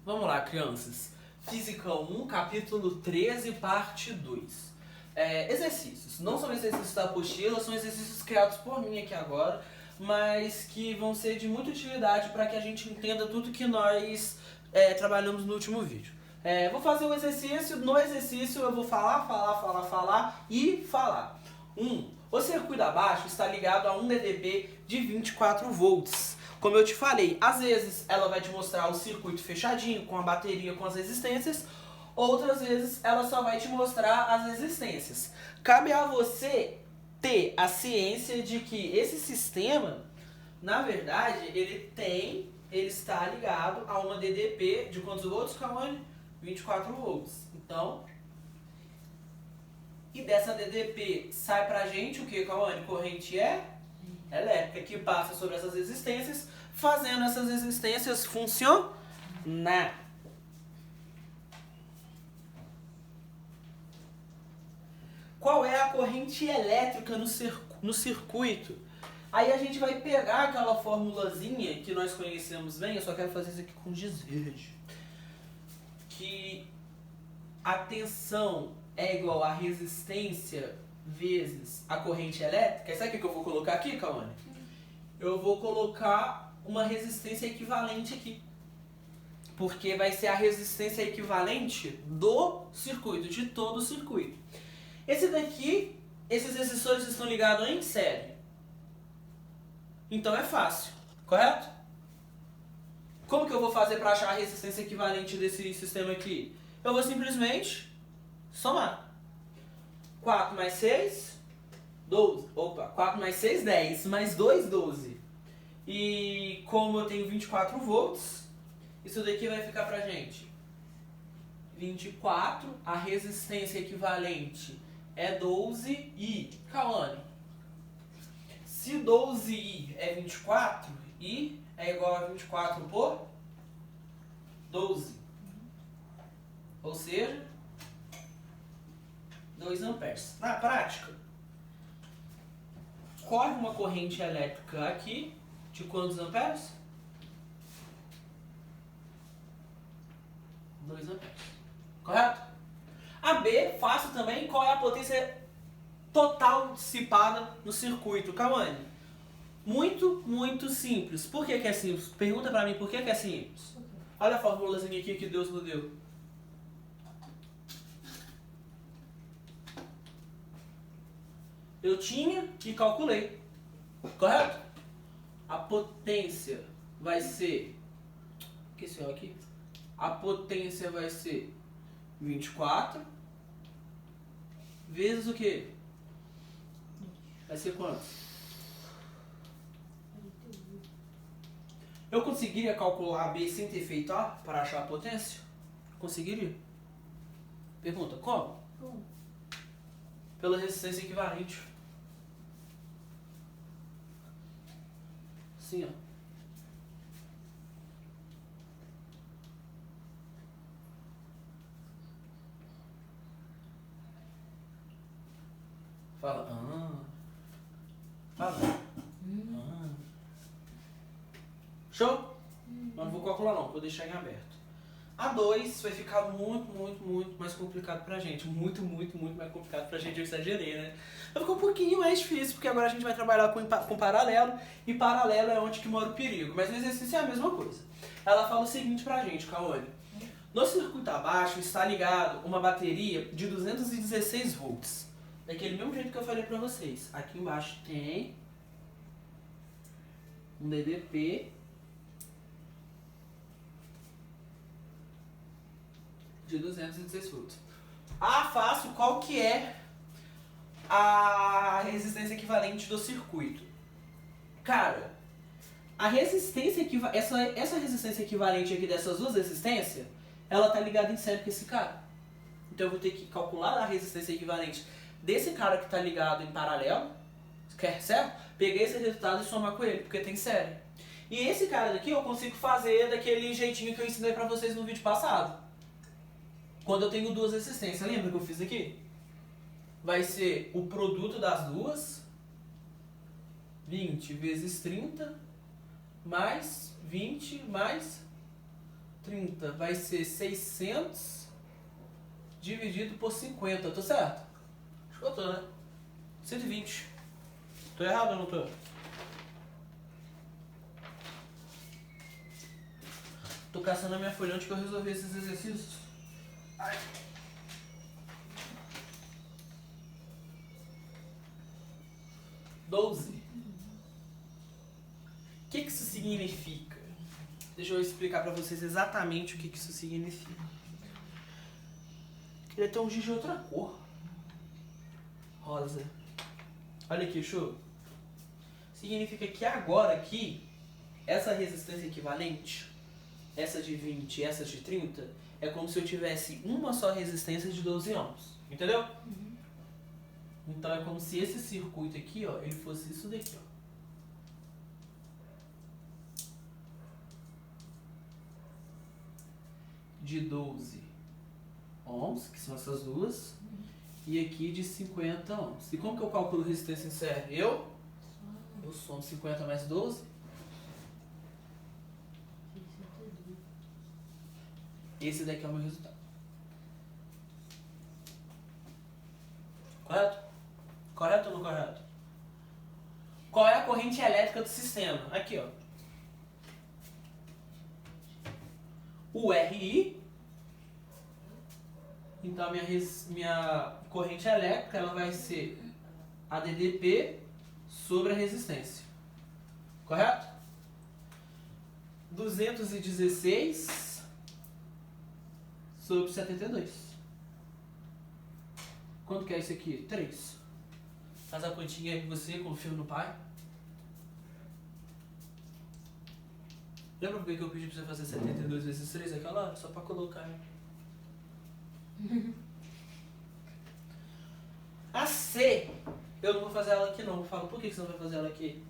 Vamos lá, crianças. Física 1, capítulo 13, parte 2. Exercícios. Não são exercícios da apostila, são exercícios criados por mim aqui agora, mas que vão ser de muita utilidade para que a gente entenda tudo que nós trabalhamos no último vídeo. Vou fazer um exercício. No exercício eu vou falar e falar. 1. O circuito abaixo está ligado a um DDB de 24 volts. Como eu te falei, às vezes ela vai te mostrar o circuito fechadinho, com a bateria, com as resistências. Outras vezes ela só vai te mostrar as resistências. Cabe a você ter a ciência de que esse sistema, na verdade, ele está ligado a uma DDP de quantos volts, Cauane? 24 volts. Então, e dessa DDP sai pra gente o que, Cauane? Corrente elétrica, que passa sobre essas resistências, fazendo essas resistências funcionar. Qual é a corrente elétrica no circuito? Aí a gente vai pegar aquela formulazinha que nós conhecemos bem, eu só quero fazer isso aqui com giz verde. Que a tensão é igual a resistência vezes a corrente elétrica. Sabe o que eu vou colocar aqui, Cauane? Eu vou colocar uma resistência equivalente aqui. Porque vai ser a resistência equivalente do circuito, de todo o circuito. Esse daqui, esses resistores estão ligados em série. Então é fácil, correto? Como que eu vou fazer para achar a resistência equivalente desse sistema aqui? Eu vou simplesmente somar. 4 mais 6, 12. Opa, 4 mais 6, 10. Mais 2, 12. E como eu tenho 24 volts, isso daqui vai ficar pra gente 24. A resistência equivalente é 12i. Cauane, se 12i é 24, i é igual a 24 por 12. Ou seja, 2 amperes. Na prática, corre uma corrente elétrica aqui de quantos amperes? 2 amperes. Correto? A B, fácil também. Qual é a potência total dissipada no circuito, Cauane? Muito simples. Por que é simples? Pergunta pra mim por que é simples. Olha a formulazinha aqui que Deus nos deu. Eu tinha e calculei. Correto? A potência vai ser... O que é esse ó aqui? A potência vai ser 24 vezes o quê? Vai ser quanto? Eu conseguiria calcular B sem ter feito A para achar a potência? Conseguiria? Pergunta, como? Pela resistência equivalente. Assim, ó. Fala. Fala. Show? Mas não vou calcular não, vou deixar em aberto. A 2 vai ficar muito mais complicado pra gente. Muito mais complicado pra gente, eu exagerei, né? Vai ficar um pouquinho mais difícil, porque agora a gente vai trabalhar com paralelo, e paralelo é onde que mora o perigo. Mas o exercício é a mesma coisa. Ela fala o seguinte pra gente, Cauane. No circuito abaixo está ligado uma bateria de 216 volts. Daquele mesmo jeito que eu falei pra vocês. Aqui embaixo tem um DDP de 216 volts. Fácil, qual que é a resistência equivalente do circuito? Cara, a resistência essa resistência equivalente aqui dessas duas resistências, ela tá ligada em série com esse cara. Então eu vou ter que calcular a resistência equivalente desse cara que tá ligado em paralelo, certo? Peguei esse resultado e somar com ele, porque tem série. E esse cara daqui eu consigo fazer daquele jeitinho que eu ensinei pra vocês no vídeo passado. Quando eu tenho duas resistências, lembra que eu fiz aqui? Vai ser o produto das duas, 20 vezes 30, mais 20, mais 30 vai ser 600 dividido por 50, tô certo? Acho que eu tô, né? 120. Tô errado ou não tô? Tô caçando a minha folha antes que eu resolver esses exercícios. Ai. O que isso significa? Deixa eu explicar pra vocês exatamente o que isso significa. Queria ter um giz de outra cor. Rosa. Olha aqui, show. Significa que agora aqui, essa resistência equivalente, essa de 20 e essa de 30, é como se eu tivesse uma só resistência de 12 ohms. Entendeu? Uhum. Então é como se esse circuito aqui, ó, ele fosse isso daqui, ó. De 12 ohms, que são essas duas, e aqui de 50 ohms. E como que eu calculo resistência em série? Eu somo 50 mais 12. Esse daqui é o meu resultado. Correto? Correto ou não correto? Qual é a corrente elétrica do sistema? Aqui, ó. O RI. Então, minha corrente elétrica ela vai ser a DDP sobre a resistência. Correto? 216 sobre 72. Quanto que é isso aqui? 3. Faz a continha aí com você, confia no pai. Lembra por que eu pedi pra você fazer 72 vezes 3 aquela hora? Só pra colocar. A C, eu não vou fazer ela aqui não. Eu falo, por que você não vai fazer ela aqui?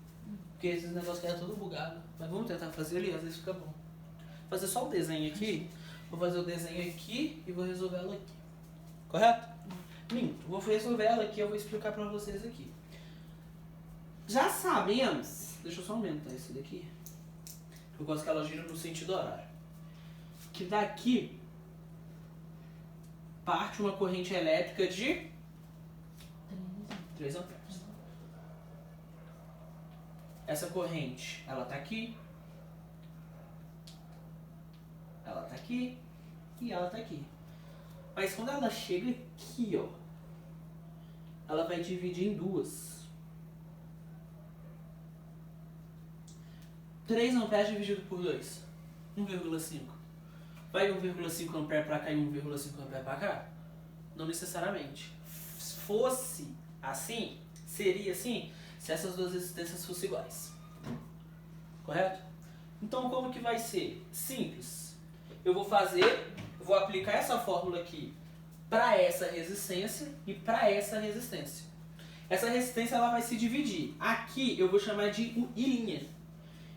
Porque esses negócios aqui é tudo bugado. Mas vamos tentar fazer ali, às vezes fica bom. Vou fazer só o desenho aqui. Vou fazer o desenho aqui e vou resolver ela aqui. Correto? Minto, vou resolver ela aqui, eu vou explicar pra vocês aqui. Já sabemos, deixa eu só aumentar isso daqui, eu gosto que ela gira no sentido horário, que daqui parte uma corrente elétrica de 3 amperes. Essa corrente, ela tá aqui, ela tá aqui e ela tá aqui. Mas quando ela chega aqui, ó, ela vai dividir em duas. 3 amperes dividido por 2, 1,5. Vai 1,5 ampere para cá e 1,5 ampere para cá? Não necessariamente. Se fosse assim, seria assim, se essas duas resistências fossem iguais. Correto? Então como que vai ser? Simples. Eu vou aplicar essa fórmula aqui para essa resistência e para essa resistência. Essa resistência ela vai se dividir. Aqui eu vou chamar de I'.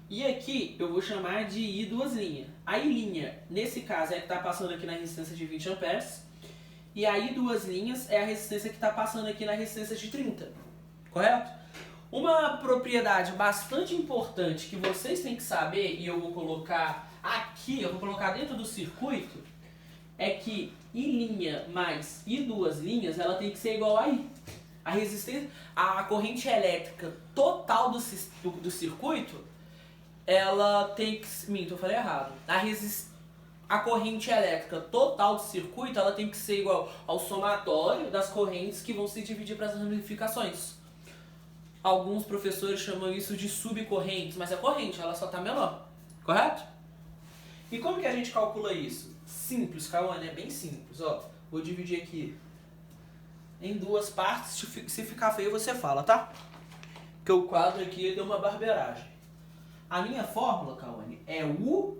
E aqui eu vou chamar de I duas linhas. A I', nesse caso, é a que está passando aqui na resistência de 20 amperes. E a I duas linhas é a resistência que está passando aqui na resistência de 30. Correto? Uma propriedade bastante importante que vocês têm que saber, e eu vou colocar aqui, eu vou colocar dentro do circuito, é que I' mais I duas linhas, ela tem que ser igual a I. A resistência, a corrente elétrica total do circuito, ela tem que... Minto, eu falei errado. A corrente elétrica total do circuito, ela tem que ser igual ao somatório das correntes que vão se dividir para as ramificações. Alguns professores chamam isso de subcorrentes, mas é corrente, ela só está menor. Correto? E como que a gente calcula isso? Simples, Cauane, é bem simples. Ó, vou dividir aqui em duas partes. Se ficar feio, você fala, tá? Porque o quadro aqui deu uma barbeiragem. A minha fórmula, Cauane, é U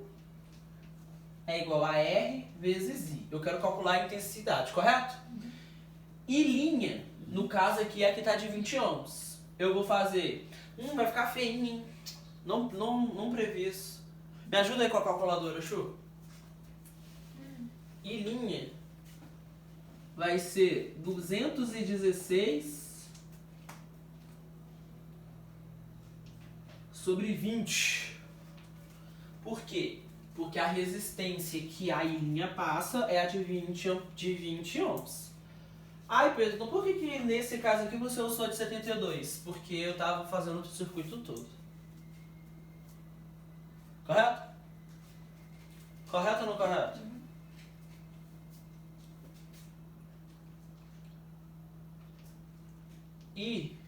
é igual a R vezes I. Eu quero calcular a intensidade, correto? I', no caso aqui, é a que está de 20 ohms. Eu vou fazer... vai ficar feinho, hein? Não previ isso. Me ajuda aí com a calculadora, Chu? I' vai ser 216 sobre 20. Por quê? Porque Porque a resistência que a linha passa é a de 20 ohms. Ai, Pedro, então por que nesse caso aqui você usou de 72? Porque eu estava fazendo o circuito todo. Correto? Correto ou não correto? E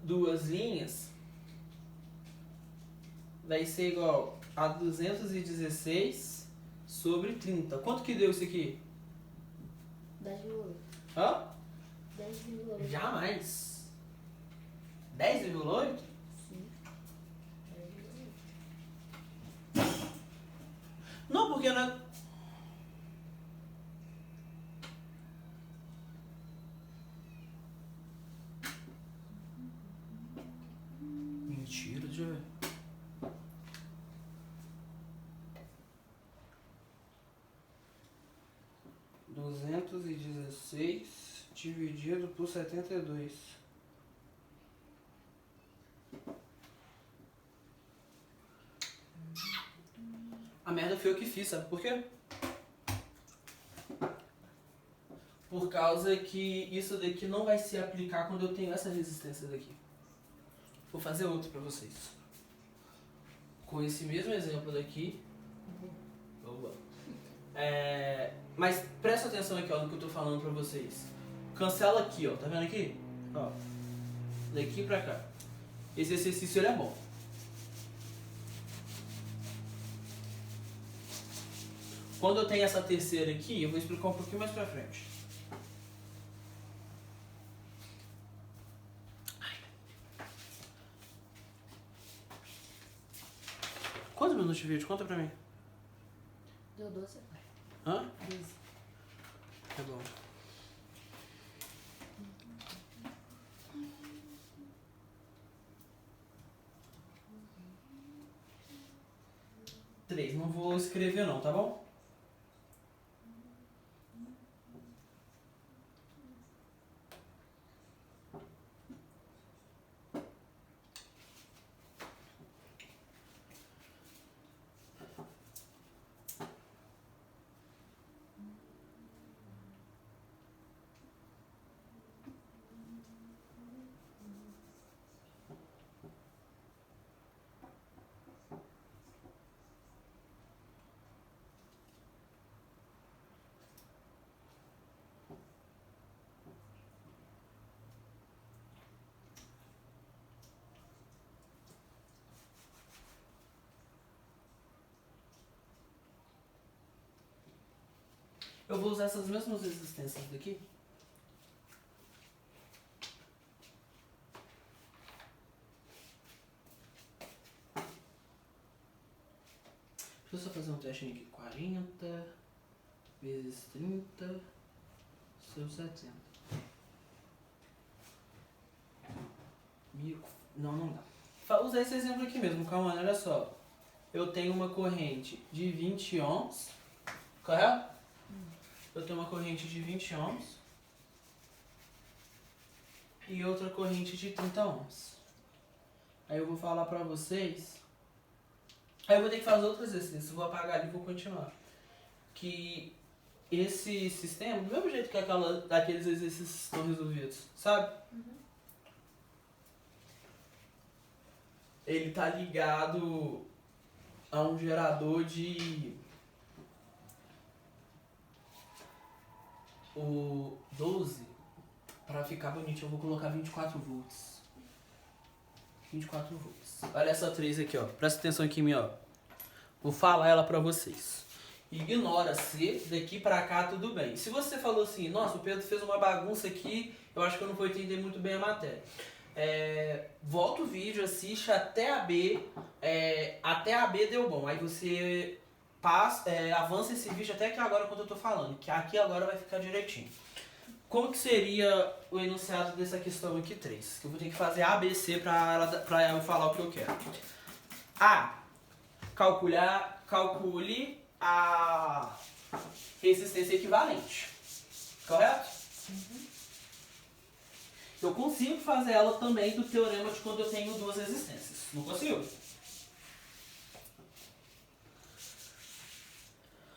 duas linhas vai ser igual a 216 sobre 30. Quanto que deu isso aqui? 10,8. Hã? 10,8. Jamais. 10,8? Sim. 10,8. Não, porque não é... Mentira, deixa eu ver. (216) dividido por 72. A merda foi eu que fiz, sabe por quê? Por causa que isso daqui não vai se aplicar quando eu tenho essa resistência daqui. Vou fazer outro pra vocês. Com esse mesmo exemplo daqui. Boa. Mas presta atenção aqui, ó, no que eu tô falando pra vocês. Cancela aqui, ó. Tá vendo aqui? Ó. Daqui pra cá. Esse exercício ele é bom. Quando eu tenho essa terceira aqui, eu vou explicar um pouquinho mais pra frente. Quantos minutos de vídeo? Conta pra mim. Deu 12. Hã? 12. Tá bom. Três. Não vou escrever não, tá bom? Eu vou usar essas mesmas resistências daqui. Deixa eu só fazer um testinho aqui. 40 vezes 30 sobre 70. Não dá. Usar esse exemplo aqui mesmo, calma, olha só. Eu tenho uma corrente de 20 ohms, correto? Eu tenho uma corrente de 20 ohms e outra corrente de 30 ohms. Aí eu vou falar pra vocês. Aí eu vou ter que fazer outro exercício. Vou apagar ali e vou continuar. Que esse sistema, do mesmo jeito que aqueles exercícios estão resolvidos, sabe? Ele tá ligado a um gerador de... O 12, pra ficar bonitinho, eu vou colocar 24 volts. 24 volts. Olha essa 3 aqui, ó. Presta atenção aqui em mim, ó. Vou falar ela pra vocês. Ignora se daqui pra cá tudo bem. Se você falou assim, nossa, o Pedro fez uma bagunça aqui, eu acho que eu não vou entender muito bem a matéria. Volta o vídeo, assiste até a B. Até a B deu bom. Aí você avança esse vídeo até que agora quando eu tô falando. Que aqui agora vai ficar direitinho. Como que seria o enunciado dessa questão aqui 3? Que eu vou ter que fazer A, B, C pra eu falar o que eu quero. A. Calcule a resistência equivalente. Correto? Eu consigo fazer ela também do teorema de quando eu tenho duas resistências. Não consigo?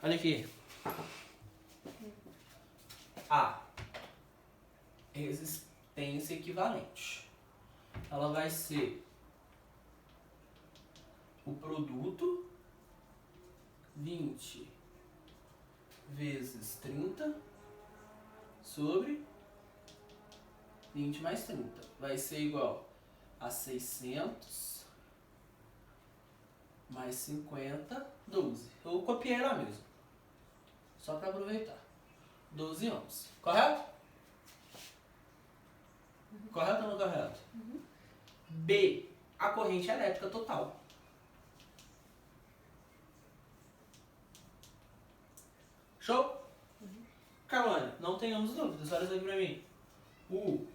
Olha aqui. A resistência equivalente. Ela vai ser o produto 20 vezes 30 sobre 20 mais 30. Vai ser igual a 600 mais 50, 12. Eu copiei lá mesmo. Só para aproveitar. 12 ohms. Correto? Correto ou não correto? B. A corrente elétrica total. Show? Calma, não tenhamos dúvidas. Olha isso aqui pra mim. U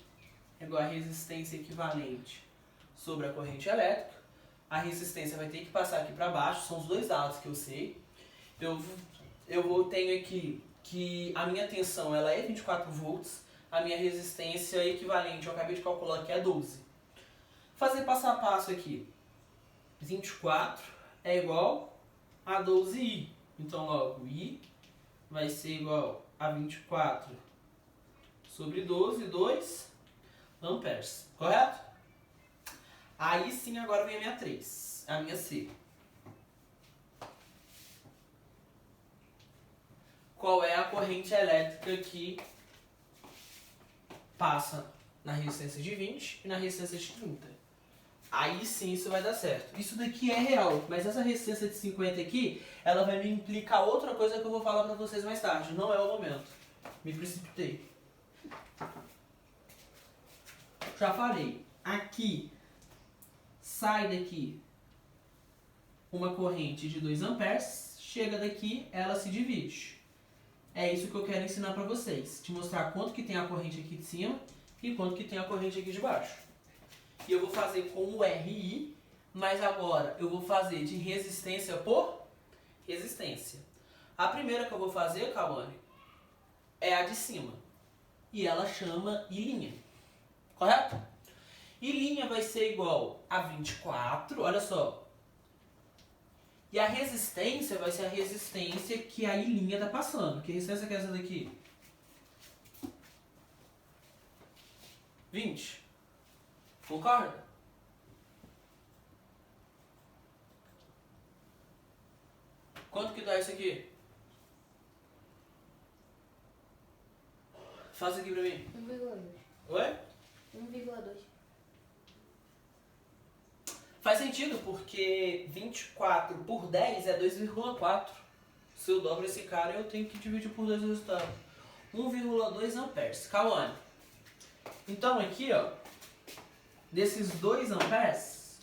é igual a resistência equivalente sobre a corrente elétrica. A resistência vai ter que passar aqui para baixo. São os dois dados que eu sei. Tenho aqui que a minha tensão ela é 24 volts. A minha resistência equivalente, eu acabei de calcular que é 12. Fazer passo a passo aqui. 24 é igual a 12I. Então logo I vai ser igual a 24 sobre 12, 2 amperes. Correto? Aí sim, agora vem a minha 3, a minha C. Qual é a corrente elétrica que passa na resistência de 20 e na resistência de 30? Aí sim isso vai dar certo. Isso daqui é real, mas essa resistência de 50 aqui, ela vai me implicar outra coisa que eu vou falar pra vocês mais tarde. Não é o momento. Me precipitei. Já falei. Aqui, sai daqui uma corrente de 2 amperes, chega daqui, ela se divide. É isso que eu quero ensinar pra vocês. Te mostrar quanto que tem a corrente aqui de cima e quanto que tem a corrente aqui de baixo. E eu vou fazer com o RI, mas agora eu vou fazer de resistência por resistência. A primeira que eu vou fazer, Cauane, é a de cima. E ela chama I'. Correto? I' vai ser igual a 24, olha só. E a resistência vai ser a resistência que a I' está passando. Que resistência que é essa daqui? 20. Concorda? Quanto que dá isso aqui? Faz aqui pra mim. 1,2. Oi? 1,2. Faz sentido, porque 24 por 10 é 2,4. Se eu dobro esse cara, eu tenho que dividir por 2 o resultado. 1,2 amperes. Cauane. Então aqui, ó, desses 2 amperes,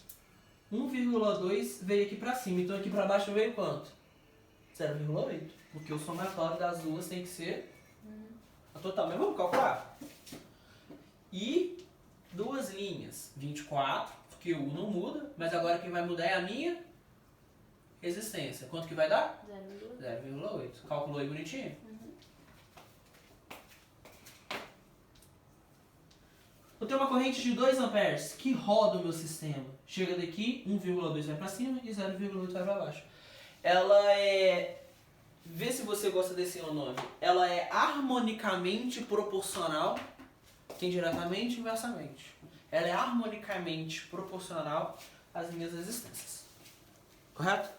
1,2 veio aqui pra cima. Então aqui pra baixo veio quanto? 0,8. Porque o somatório das duas tem que ser a total. Mas vamos calcular. E duas linhas, 24, porque o U não muda, mas agora quem vai mudar é a minha resistência. Quanto que vai dar? 0,8. Calculou aí bonitinho? Eu tenho uma corrente de 2 amperes que roda o meu sistema. Chega daqui, 1,2 vai para cima e 0,8 vai para baixo. Ela é... Vê se você gosta desse nome. Ela é harmonicamente proporcional, que indiretamente e inversamente. Ela é harmonicamente proporcional às minhas resistências. Correto?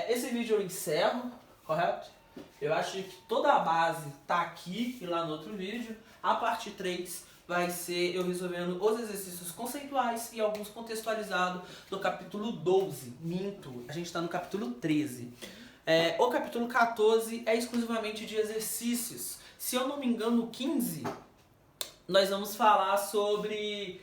Esse vídeo eu encerro, correto? Eu acho que toda a base está aqui e lá no outro vídeo. A parte 3 vai ser eu resolvendo os exercícios conceituais e alguns contextualizados do capítulo 12. Minto, a gente está no capítulo 13. O capítulo 14 é exclusivamente de exercícios. Se eu não me engano, 15, nós vamos falar sobre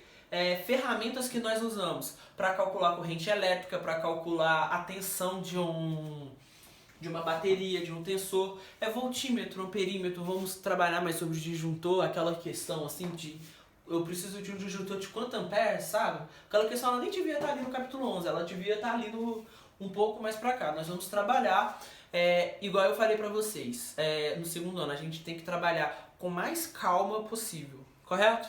ferramentas que nós usamos para calcular a corrente elétrica, para calcular a tensão de uma bateria, de um tensor, voltímetro, amperímetro. Vamos trabalhar mais sobre o disjuntor, aquela questão assim de eu preciso de um disjuntor de quanto ampere, sabe? Aquela questão ela nem devia estar ali no capítulo 11, ela devia estar ali um pouco mais pra cá. Nós vamos trabalhar, igual eu falei pra vocês, no segundo ano, a gente tem que trabalhar com mais calma possível, correto?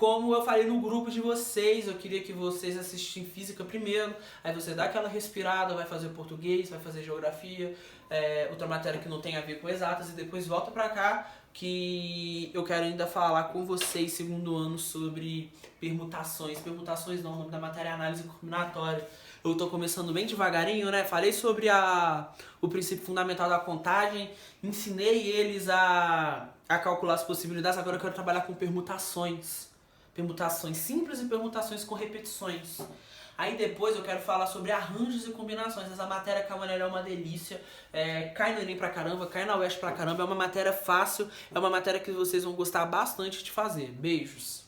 Como eu falei no grupo de vocês, eu queria que vocês assistissem física primeiro, aí você dá aquela respirada, vai fazer português, vai fazer geografia, outra matéria que não tem a ver com exatas, e depois volta pra cá, que eu quero ainda falar com vocês, segundo ano, sobre permutações. Permutações não, o nome da matéria é análise combinatória. Eu tô começando bem devagarinho, né? Falei sobre o princípio fundamental da contagem, ensinei eles a calcular as possibilidades, agora eu quero trabalhar com permutações. Permutações simples e permutações com repetições. Aí depois eu quero falar sobre arranjos e combinações. Essa matéria Camanelli é uma delícia. Cai no Enem pra caramba, cai na UESP pra caramba. É uma matéria fácil, é uma matéria que vocês vão gostar bastante de fazer. Beijos!